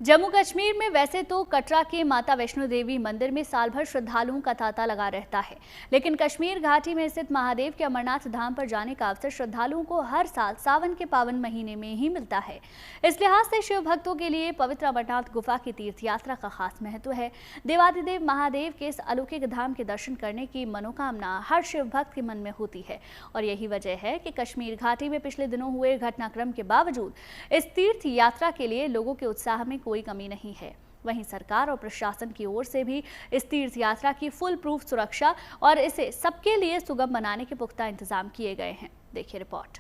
जम्मू कश्मीर में वैसे तो कटरा के माता वैष्णो देवी मंदिर में साल भर श्रद्धालुओं का तांता लगा रहता है, लेकिन कश्मीर घाटी में स्थित महादेव के अमरनाथ धाम पर जाने का अवसर श्रद्धालुओं को हर साल सावन के पावन महीने में ही मिलता है। इस लिहाज से शिव भक्तों के लिए पवित्र अमरनाथ गुफा की तीर्थ यात्रा का खास महत्व है। देवाधिदेव महादेव के इस अलौकिक धाम के दर्शन करने की मनोकामना हर शिव भक्त के मन में होती है और यही वजह है कि कश्मीर घाटी में पिछले दिनों हुए घटनाक्रम के बावजूद इस तीर्थ यात्रा के लिए लोगों के उत्साह में कोई कमी नहीं है। वहीं सरकार और प्रशासन की ओर से भी इस तीर्थ यात्रा की फुल प्रूफ सुरक्षा और इसे सबके लिए सुगम बनाने के पुख्ता इंतजाम किए गए हैं। देखिए रिपोर्ट।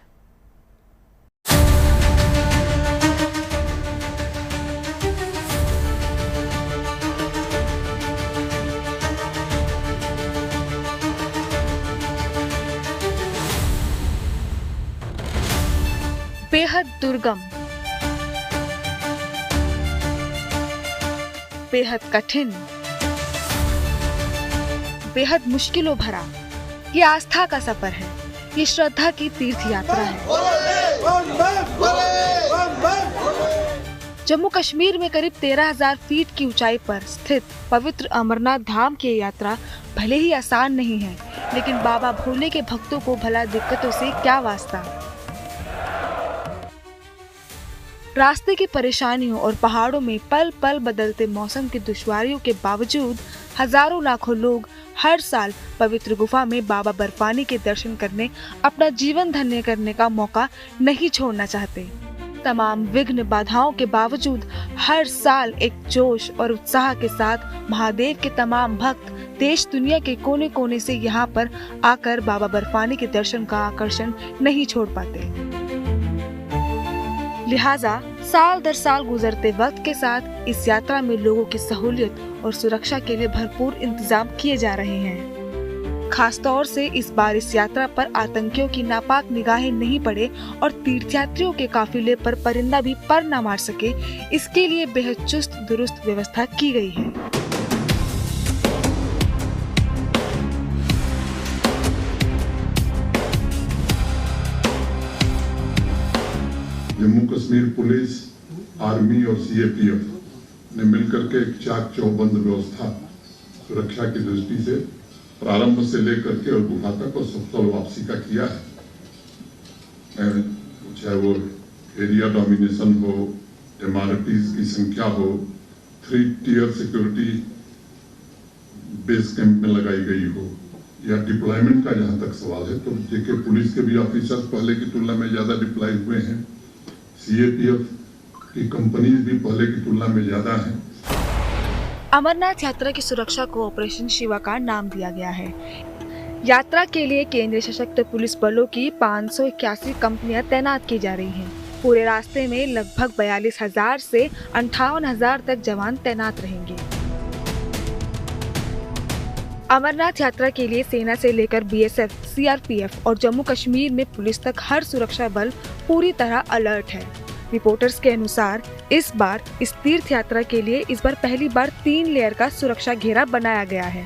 बेहद दुर्गम, बेहद कठिन, बेहद मुश्किलों भरा ये आस्था का सफर है। ये श्रद्धा की तीर्थ यात्रा है। जम्मू कश्मीर में करीब 13,000 फीट की ऊंचाई पर स्थित पवित्र अमरनाथ धाम की यात्रा भले ही आसान नहीं है, लेकिन बाबा भोले के भक्तों को भला दिक्कतों से क्या वास्ता। रास्ते की परेशानियों और पहाड़ों में पल पल बदलते मौसम की दुश्वारियों के बावजूद हजारों लाखों लोग हर साल पवित्र गुफा में बाबा बर्फानी के दर्शन करने, अपना जीवन धन्य करने का मौका नहीं छोड़ना चाहते। तमाम विघ्न बाधाओं के बावजूद हर साल एक जोश और उत्साह के साथ महादेव के तमाम भक्त देश दुनिया के कोने कोने से यहाँ पर आकर बाबा बर्फानी के दर्शन का आकर्षण नहीं छोड़ पाते। लिहाजा साल दर साल गुजरते वक्त के साथ इस यात्रा में लोगों की सहूलियत और सुरक्षा के लिए भरपूर इंतजाम किए जा रहे हैं। खासतौर से इस बार इस यात्रा पर आतंकियों की नापाक निगाहें नहीं पड़े और तीर्थयात्रियों के काफिले पर परिंदा भी पर न मार सके, इसके लिए बेहद चुस्त दुरुस्त व्यवस्था की गई है। जम्मू कश्मीर पुलिस, आर्मी और सीएपीएफ ने मिलकर के एक चाक चौबंद व्यवस्था सुरक्षा की दृष्टि से प्रारंभ से लेकर के और गुफा तक और सफल वापसी का किया है। चाहे वो एरिया डोमिनेशन हो, एमआरटीज की संख्या हो, 3 टियर सिक्योरिटी बेस कैंप में लगाई गई हो, या डिप्लॉयमेंट का जहां तक सवाल है तो जेके पुलिस के भी ऑफिसर्स पहले की तुलना में ज्यादा डिप्लॉय हुए हैं। सीएपीएफ की कंपनीज भी पहले की तुलना में ज्यादा हैं। अमरनाथ यात्रा की सुरक्षा को ऑपरेशन शिवा का नाम दिया गया है। यात्रा के लिए केंद्रीय सशस्त्र पुलिस बलों की 581 कंपनियां तैनात की जा रही हैं। पूरे रास्ते में लगभग 42,000 से 58,000 तक जवान तैनात रहेंगे। अमरनाथ यात्रा के लिए सेना से लेकर बीएसएफ, सीआरपीएफ और जम्मू कश्मीर में पुलिस तक हर सुरक्षा बल पूरी तरह अलर्ट है। रिपोर्टर्स के अनुसार इस बार इस तीर्थ यात्रा के लिए पहली बार 3 लेयर का सुरक्षा घेरा बनाया गया है।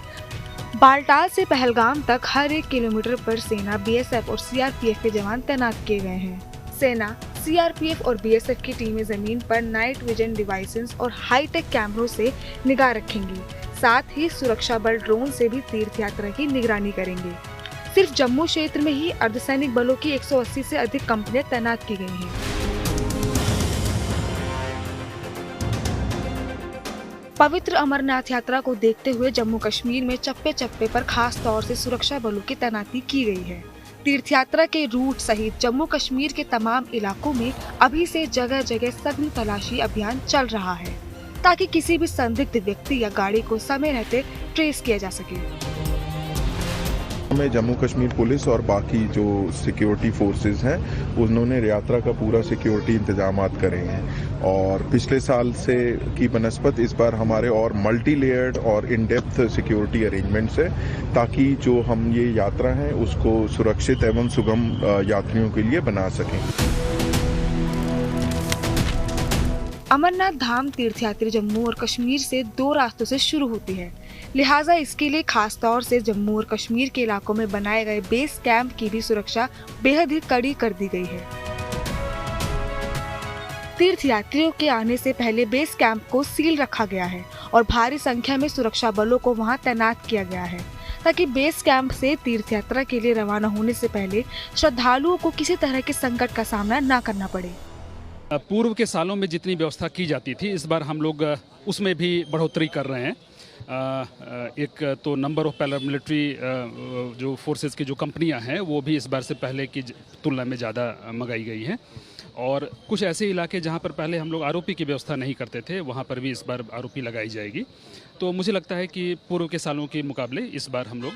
बालटाल से पहलगाम तक हर 1 किलोमीटर पर सेना, बीएसएफ और सीआरपीएफ के जवान तैनात किए गए हैं। सेना, सीआरपीएफ और बीएसएफ की टीमें जमीन पर नाइट विजन डिवाइसेस और हाईटेक कैमरों से निगाह रखेंगी। साथ ही सुरक्षा बल ड्रोन से भी तीर्थ यात्रा की निगरानी करेंगे। सिर्फ जम्मू क्षेत्र में ही अर्धसैनिक बलों की 180 से अधिक कंपनियां तैनात की गई हैं। पवित्र अमरनाथ यात्रा को देखते हुए जम्मू कश्मीर में चप्पे चप्पे पर खास तौर से सुरक्षा बलों की तैनाती की गई है। तीर्थ यात्रा के रूट सहित जम्मू कश्मीर के तमाम इलाकों में अभी से जगह जगह सघन तलाशी अभियान चल रहा है, ताकि किसी भी संदिग्ध व्यक्ति या गाड़ी को समय रहते ट्रेस किया जा सके। हमें जम्मू कश्मीर पुलिस और बाकी जो सिक्योरिटी फोर्सेस हैं उन्होंने यात्रा का पूरा सिक्योरिटी इंतजामात करे हैं और पिछले साल से की बनस्पत इस बार हमारे और मल्टी लेयर्ड और इन डेप्थ सिक्योरिटी अरेंजमेंट्स है, ताकि जो हम ये यात्रा है उसको सुरक्षित एवं सुगम यात्रियों के लिए बना सकें। अमरनाथ धाम तीर्थयात्री जम्मू और कश्मीर से 2 रास्तों से शुरू होती है, लिहाजा इसके लिए खास तौर से जम्मू और कश्मीर के इलाकों में बनाए गए बेस कैंप की भी सुरक्षा बेहद ही कड़ी कर दी गई है। तीर्थयात्रियों के आने से पहले बेस कैंप को सील रखा गया है और भारी संख्या में सुरक्षा बलों को वहां तैनात किया गया है ताकि बेस कैंप से तीर्थयात्रा के लिए रवाना होने से पहले श्रद्धालुओं को किसी तरह के संकट का सामना न करना पड़े। पूर्व के सालों में जितनी व्यवस्था की जाती थी, इस बार हम लोग उसमें भी बढ़ोतरी कर रहे हैं। एक तो नंबर ऑफ पैरामिलिट्री जो फोर्सेस की जो कंपनियां हैं वो भी इस बार से पहले की तुलना में ज़्यादा मंगाई गई हैं, और कुछ ऐसे इलाके जहां पर पहले हम लोग आरओपी की व्यवस्था नहीं करते थे वहां पर भी इस बार आरओपी लगाई जाएगी। तो मुझे लगता है कि पूर्व के सालों के मुकाबले इस बार हम लोग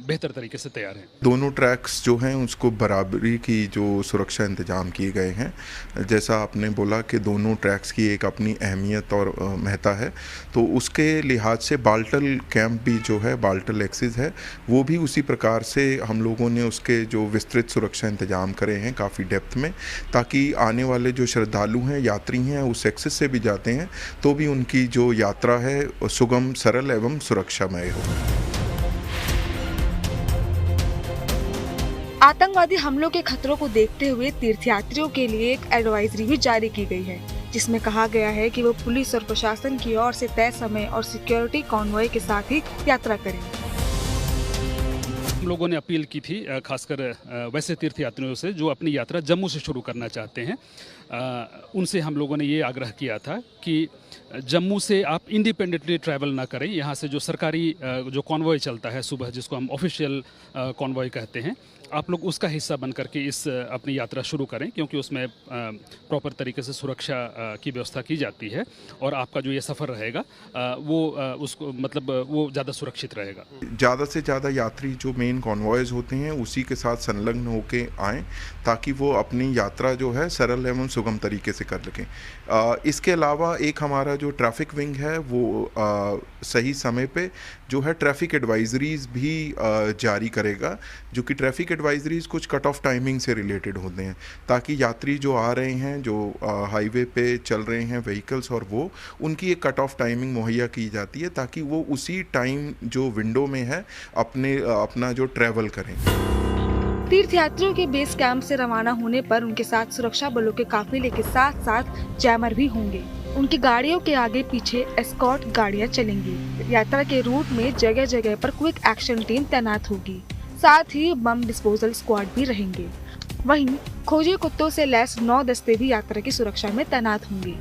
बेहतर तरीके से तैयार हैं। दोनों ट्रैक्स जो हैं उसको बराबरी की जो सुरक्षा इंतजाम किए गए हैं। जैसा आपने बोला कि दोनों ट्रैक्स की एक अपनी अहमियत और महत्ता है, तो उसके लिहाज से बाल्टल कैंप भी जो है, बाल्टल एक्सिस है, वो भी उसी प्रकार से हम लोगों ने उसके जो विस्तृत सुरक्षा इंतजाम करे हैं काफ़ी डेप्थ में, ताकि आने वाले जो श्रद्धालु हैं, यात्री हैं, उस एक्सिस से भी जाते हैं तो भी उनकी जो यात्रा है सुगम, सरल एवं सुरक्षामय हो। आतंकवादी हमलों के खतरों को देखते हुए तीर्थयात्रियों के लिए एक एडवाइजरी भी जारी की गई है, जिसमें कहा गया है कि वो पुलिस और प्रशासन की ओर से तय समय और सिक्योरिटी कॉन्वॉय के साथ ही यात्रा करें। हम लोगों ने अपील की थी खासकर वैसे तीर्थयात्रियों से जो अपनी यात्रा जम्मू से शुरू करना चाहते हैं। उनसे हम लोगों ने ये आग्रह किया था कि जम्मू से आप इंडिपेंडेंटली ट्रैवल ना करें। यहाँ से जो सरकारी जो कॉन्वॉय चलता है सुबह, जिसको हम ऑफिशियल कॉन्वॉय कहते हैं, आप लोग उसका हिस्सा बन करके इस अपनी यात्रा शुरू करें, क्योंकि उसमें प्रॉपर तरीके से सुरक्षा की व्यवस्था की जाती है और आपका जो ये सफ़र रहेगा वो उसको मतलब वो ज़्यादा सुरक्षित रहेगा। ज़्यादा से ज़्यादा यात्री जो मेन कॉन्वॉयज़ होते हैं उसी के साथ संलग्न होकर आएँ, ताकि वो अपनी यात्रा जो है सरल एवं सुगम तरीके से कर सकें। इसके अलावा एक हमारा जो ट्रैफिक विंग है वो सही समय पे जो है ट्रैफिक एडवाइजरीज़ भी जारी करेगा, जो कि ट्रैफिक एडवाइजरीज़ कुछ कट ऑफ टाइमिंग से रिलेटेड होते हैं, ताकि यात्री जो आ रहे हैं, जो हाईवे पे चल रहे हैं व्हीकल्स, और वो उनकी एक कट ऑफ टाइमिंग मुहैया की जाती है ताकि वो उसी टाइम जो विंडो में है अपना जो ट्रैवल करें। तीर्थयात्रियों के बेस कैंप से रवाना होने पर उनके साथ सुरक्षा बलों के काफिले के साथ साथ जैमर भी होंगे। उनकी गाड़ियों के आगे पीछे एस्कॉर्ट गाड़ियां चलेंगी। यात्रा के रूट में जगह जगह पर क्विक एक्शन टीम तैनात होगी, साथ ही बम डिस्पोजल स्क्वाड भी रहेंगे। वहीं खोजी कुत्तों से लैस 9 दस्ते भी यात्रा की सुरक्षा में तैनात होंगे।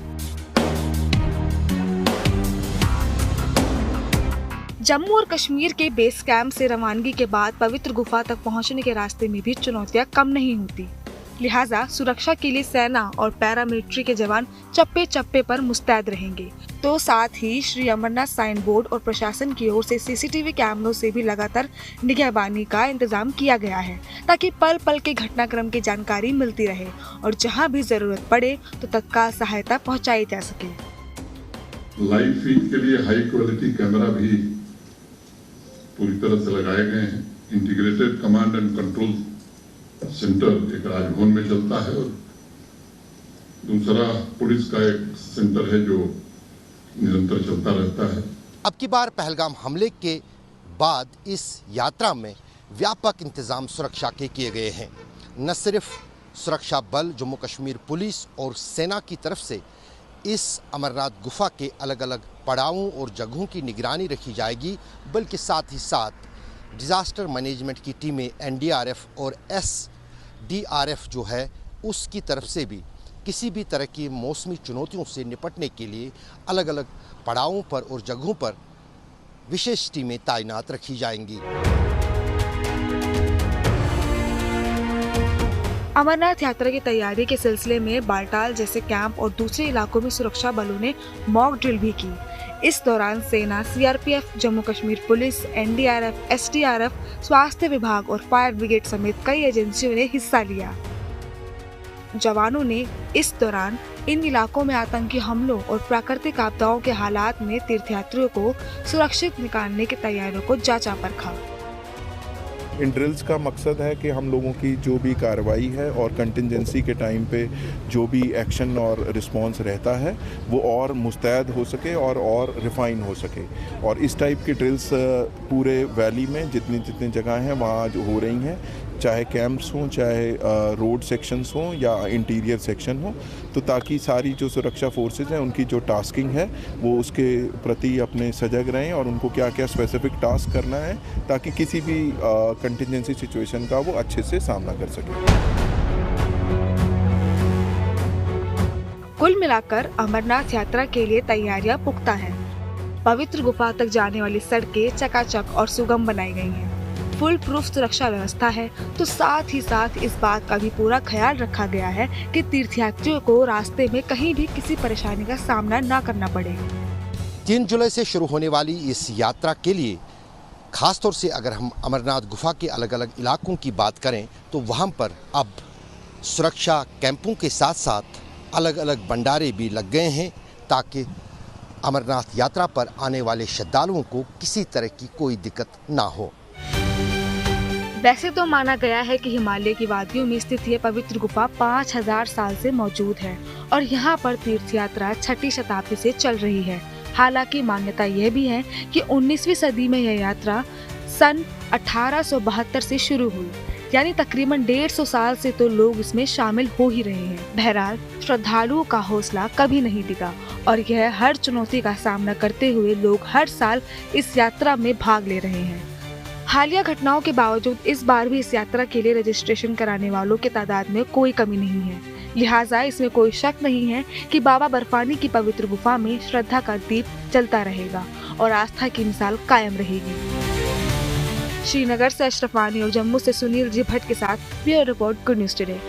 जम्मू और कश्मीर के बेस कैंप से रवानगी के बाद पवित्र गुफा तक पहुंचने के रास्ते में भी चुनौतियां कम नहीं होती। लिहाजा सुरक्षा के लिए सेना और पैरामिलिट्री के जवान चप्पे चप्पे पर मुस्तैद रहेंगे। तो साथ ही श्री अमरनाथ साइन बोर्ड और प्रशासन की ओर से सीसीटीवी कैमरों से भी लगातार निगहबानी का इंतजाम किया गया है, ताकि पल पल के घटनाक्रम की जानकारी मिलती रहे और जहां भी जरूरत पड़े तो तत्काल सहायता पहुंचाई जा सके। लाइव फीड के लिए हाई क्वालिटी कैमरा भी पूरी तरह से लगाए गए हैं। Integrated command and control centre एक राजभवन में चलता है और दूसरा पुलिस का एक सेंटर है जो निरंतर चलता रहता है। अब की बार पहलगाम हमले के बाद इस यात्रा में व्यापक इंतजाम सुरक्षा के किए गए हैं। न सिर्फ सुरक्षा बल, जम्मू कश्मीर पुलिस और सेना की तरफ से इस अमरनाथ गुफा के अलग अलग पड़ावों और जगहों की निगरानी रखी जाएगी, बल्कि साथ ही साथ डिज़ास्टर मैनेजमेंट की टीमें एनडीआरएफ और एसडीआरएफ जो है उसकी तरफ से भी किसी भी तरह की मौसमी चुनौतियों से निपटने के लिए अलग अलग पड़ावों पर और जगहों पर विशेष टीमें तैनात रखी जाएंगी। अमरनाथ यात्रा की तैयारी के सिलसिले में बाल्टाल जैसे कैंप और दूसरे इलाकों में सुरक्षा बलों ने मॉक ड्रिल भी की। इस दौरान सेना, CRPF, Jammu Kashmir police, NDRF, SDRF, स्वास्थ्य विभाग और फायर ब्रिगेड समेत कई एजेंसियों ने हिस्सा लिया। जवानों ने इस दौरान इन इलाकों में आतंकी हमलों और प्राकृतिक आपदाओं के हालात में तीर्थयात्रियों को सुरक्षित निकालने की तैयारियों को जांचा परखा। इन ड्रिल्स का मकसद है कि हम लोगों की जो भी कार्रवाई है और कंटिजेंसी के टाइम पे जो भी एक्शन और रिस्पांस रहता है वो और मुस्तैद हो सके और रिफाइन हो सके। और इस टाइप की ड्रिल्स पूरे वैली में जितनी जगह हैं वहाँ जो हो रही हैं, चाहे कैंप्स हों, चाहे रोड सेक्शंस हों या इंटीरियर सेक्शन हो, तो ताकि सारी जो सुरक्षा फोर्सेज हैं उनकी जो टास्किंग है वो उसके प्रति अपने सजग रहें और उनको क्या क्या स्पेसिफिक टास्क करना है ताकि किसी भी कंटिजेंसी सिचुएशन का वो अच्छे से सामना कर सकें। कुल मिलाकर अमरनाथ यात्रा के लिए तैयारियां पुख्ता हैं। पवित्र गुफा तक जाने वाली सड़कें चकाचक और सुगम बनाई गई हैं। फुल प्रूफ सुरक्षा व्यवस्था है, तो साथ ही साथ इस बात का भी पूरा ख्याल रखा गया है कि तीर्थयात्रियों को रास्ते में कहीं भी किसी परेशानी का सामना न करना पड़े। 3 जुलाई से शुरू होने वाली इस यात्रा के लिए खासतौर से अगर हम अमरनाथ गुफा के अलग अलग इलाकों की बात करें तो वहाँ पर अब सुरक्षा कैंपों के साथ साथ अलग अलग भंडारे भी लग गए हैं ताकि अमरनाथ यात्रा पर आने वाले श्रद्धालुओं को किसी तरह की कोई दिक्कत ना हो। वैसे तो माना गया है कि हिमालय की वादियों में स्थित यह पवित्र गुफा 5000 साल से मौजूद है और यहाँ पर तीर्थ यात्रा 6ठी शताब्दी से चल रही है। हालांकि मान्यता यह भी है कि 19वीं सदी में यह यात्रा सन 1872 से शुरू हुई, यानी तकरीबन 150 साल से तो लोग इसमें शामिल हो ही रहे हैं। बहरहाल श्रद्धालुओं का हौसला कभी नहीं दिखा और यह हर चुनौती का सामना करते हुए लोग हर साल इस यात्रा में भाग ले रहे हैं। हालिया घटनाओं के बावजूद इस बार भी इस यात्रा के लिए रजिस्ट्रेशन कराने वालों के तादाद में कोई कमी नहीं है। लिहाजा इसमें कोई शक नहीं है कि बाबा बर्फानी की पवित्र गुफा में श्रद्धा का दीप जलता रहेगा और आस्था की मिसाल कायम रहेगी। श्रीनगर से अशरफ वानी और जम्मू से सुनील जी भट्ट के साथ bureau report, good news today.